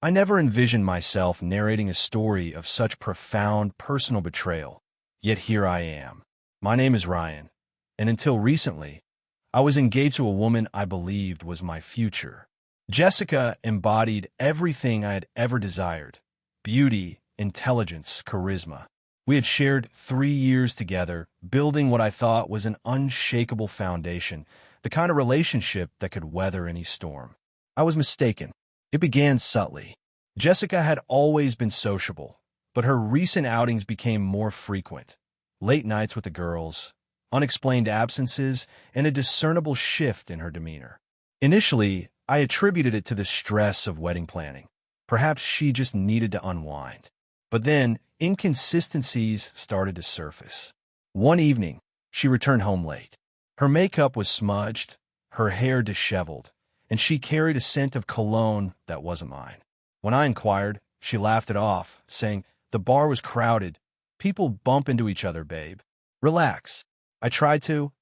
I never envisioned myself narrating a story of such profound personal betrayal, yet here I am. My name is Ryan, and until recently, I was engaged to a woman I believed was my future. Jessica embodied everything I had ever desired: beauty, intelligence, charisma. We had shared 3 years together, building what I thought was an unshakable foundation, the kind of relationship that could weather any storm. I was mistaken. It began subtly. Jessica had always been sociable, but her recent outings became more frequent. Late nights with the girls, unexplained absences, and a discernible shift in her demeanor. Initially, I attributed it to the stress of wedding planning. Perhaps she just needed to unwind. But then, inconsistencies started to surface. One evening, she returned home late. Her makeup was smudged, her hair disheveled, and she carried a scent of cologne that wasn't mine. When I inquired, she laughed it off, saying, "The bar was crowded. People bump into each other, babe. Relax." I tried to.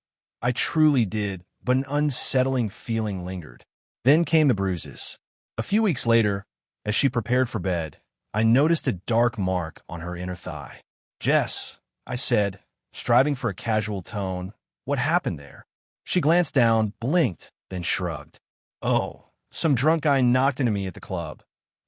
I truly did, but an unsettling feeling lingered. Then came the bruises. A few weeks later, as she prepared for bed, I noticed a dark mark on her inner thigh. "Jess," I said, striving for a casual tone, "what happened there?" She glanced down, blinked, then shrugged. "Oh, some drunk guy knocked into me at the club.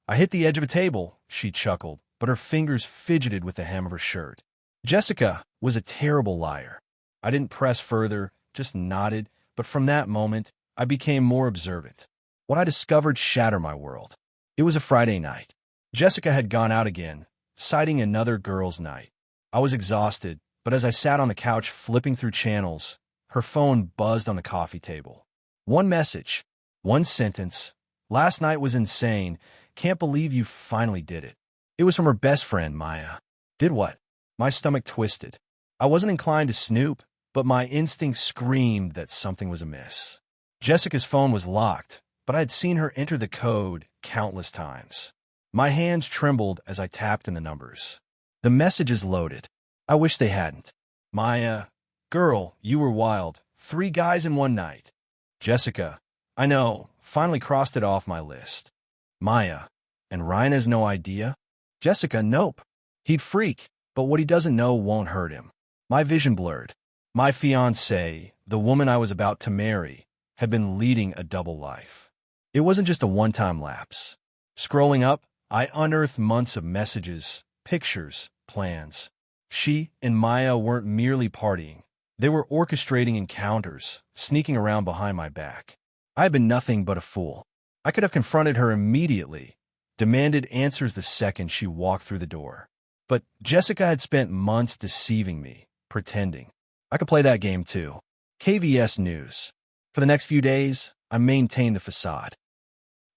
I hit the edge of a table," she chuckled, but her fingers fidgeted with the hem of her shirt. Jessica was a terrible liar. I didn't press further, just nodded, but from that moment, I became more observant. What I discovered shattered my world. It was a Friday night. Jessica had gone out again, citing another girls' night. I was exhausted, but as I sat on the couch flipping through channels, her phone buzzed on the coffee table. One message, one sentence. "Last night was insane. Can't believe you finally did it." It was from her best friend, Maya. Did what? My stomach twisted. I wasn't inclined to snoop, but my instinct screamed that something was amiss. Jessica's phone was locked, but I had seen her enter the code countless times. My hands trembled as I tapped in the numbers. The messages loaded. I wish they hadn't. Maya, "Girl, you were wild. 3 guys in one night." Jessica, "I know, finally crossed it off my list." Maya, "And Ryan has no idea?" Jessica, "Nope. He'd freak, but what he doesn't know won't hurt him." My vision blurred. My fiancée, the woman I was about to marry, had been leading a double life. It wasn't just a one-time lapse. Scrolling up, I unearthed months of messages, pictures, plans. She and Maya weren't merely partying. They were orchestrating encounters, sneaking around behind my back. I had been nothing but a fool. I could have confronted her immediately, demanded answers the second she walked through the door. But Jessica had spent months deceiving me, pretending. I could play that game too. KVS News. For the next few days, I maintained the facade.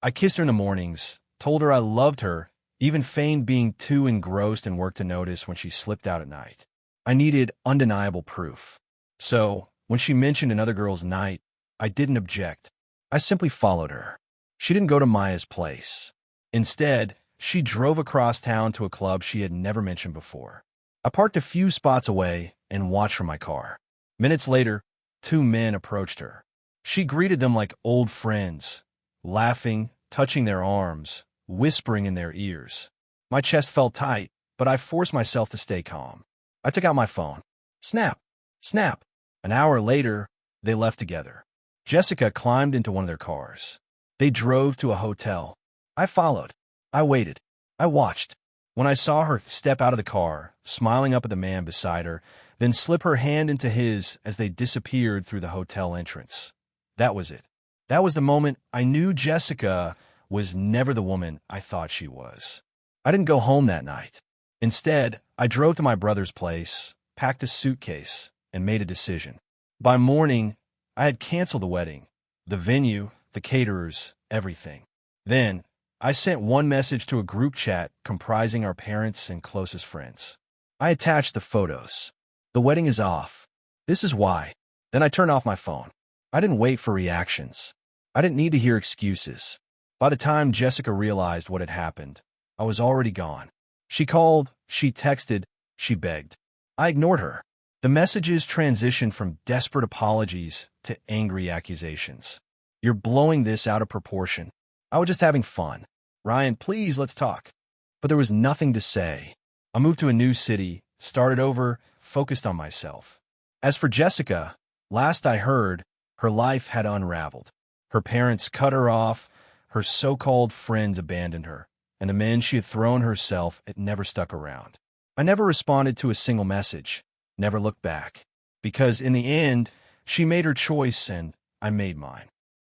I kissed her in the mornings, told her I loved her, even feigned being too engrossed in work to notice when she slipped out at night. I needed undeniable proof. So, when she mentioned another girl's night, I didn't object. I simply followed her. She didn't go to Maya's place. Instead, she drove across town to a club she had never mentioned before. I parked a few spots away and watched from my car. Minutes later, 2 men approached her. She greeted them like old friends, laughing, touching their arms, whispering in their ears. My chest felt tight, but I forced myself to stay calm. I took out my phone. Snap! Snap! An hour later, they left together. Jessica climbed into one of their cars. They drove to a hotel. I followed. I waited. I watched. When I saw her step out of the car, smiling up at the man beside her, then slip her hand into his as they disappeared through the hotel entrance. That was it. That was the moment I knew Jessica was never the woman I thought she was. I didn't go home that night. Instead, I drove to my brother's place, packed a suitcase, and made a decision. By morning, I had canceled the wedding, the venue, the caterers, everything. Then, I sent one message to a group chat comprising our parents and closest friends. I attached the photos. "The wedding is off. This is why." Then I turned off my phone. I didn't wait for reactions. I didn't need to hear excuses. By the time Jessica realized what had happened, I was already gone. She called, she texted, she begged. I ignored her. The messages transitioned from desperate apologies to angry accusations. "You're blowing this out of proportion. I was just having fun." Ryan, please, let's talk. But there was nothing to say. I moved to a new city, started over, focused on myself. As for Jessica, last I heard, her life had unraveled. Her parents cut her off, her so-called friends abandoned her, and the men she had thrown herself had never stuck around. I never responded to a single message, never looked back, because in the end, she made her choice and I made mine.